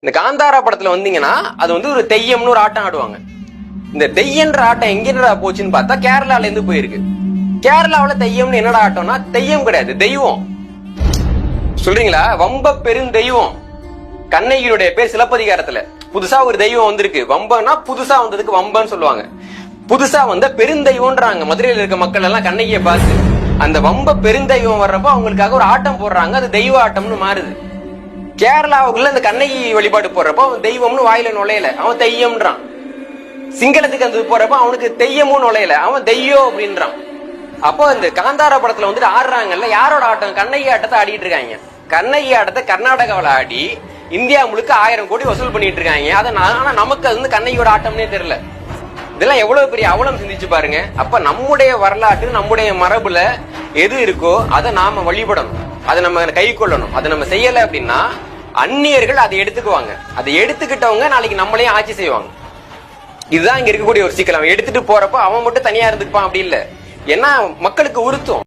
இந்த காந்தாரா படத்துல வந்தீங்கன்னா அது வந்து ஒரு தெய்யம்னு ஒரு ஆட்டம் ஆடுவாங்க. இந்த தெய்யன்ற ஆட்டம் எங்கடா போச்சுன்னு பார்த்தா கேரளால இருந்து போயிருக்கு. கேரளாவில தெய்யம்னு என்னடா ஆட்டம்னா தெய்யம் கிடையாது, தெய்வம். சொல்றீங்களா? வம்ப பெருந்தெய்வம். கண்ணகியுடைய பேர் சிலப்பதிகாரத்துல புதுசா ஒரு தெய்வம் வந்திருக்கு. வம்பன்னா புதுசா வந்ததுக்கு வம்பன்னு சொல்லுவாங்க. புதுசா வந்த பெருந்தெய்வம்ன்றாங்க மதுரையில இருக்க மக்கள் எல்லாம் கண்ணகியை பார்த்து. அந்த வம்ப பெருந்தெய்வம் வர்றப்போ அவங்களுக்காக ஒரு ஆட்டம் போடுறாங்க, அது தெய்வ ஆட்டம்னு மாறுது. கேரளாவுக்குள்ள இந்த கண்ணகி வழிபாடு போடுறப்போ அவன் தெய்வம்னு வாயில நுழையல, அவன் தெய்யம்ன்றான். சிங்களத்துக்கு அந்த போறப்ப அவனுக்கு தெய்யமும் நுழையல, அவன் தெய்யம் அப்படின்றான். அப்போ இந்த காந்தாரா படத்துல வந்துட்டு ஆடுறாங்கல்ல, யாரோட ஆட்டம்? கண்ணகி ஆட்டத்தை ஆடிட்டு இருக்காங்க. கண்ணகி ஆட்டத்தை கர்நாடகாவில் ஆடி இந்தியா முழுக்க 1000 கோடி வசூல் பண்ணிட்டு இருக்காங்க. ஆனா நமக்கு அது வந்து கண்ணகியோட ஆட்டம்னே தெரியல. இதெல்லாம் எவ்வளவு பெரிய அவலம் சிந்திச்சு பாருங்க. அப்ப நம்முடைய வரலாற்று, நம்முடைய மரபுல எது இருக்கோ அதை நாம வழிபடணும், அதை நம்ம கை கொள்ளணும். அதை நம்ம செய்யல அப்படின்னா அந்நியர்கள் அதை எடுத்துக்குவாங்க. அதை எடுத்துக்கிட்டவங்க நாளைக்கு நம்மளையும் ஆட்சி செய்வாங்க. இதுதான் இங்க இருக்கக்கூடிய ஒரு சிக்கல். அவன் எடுத்துட்டு போறப்ப அவன் மட்டும் தனியா இருந்துப்பான் அப்படி இல்ல, ஏன்னா மக்களுக்கு உறுத்தும்.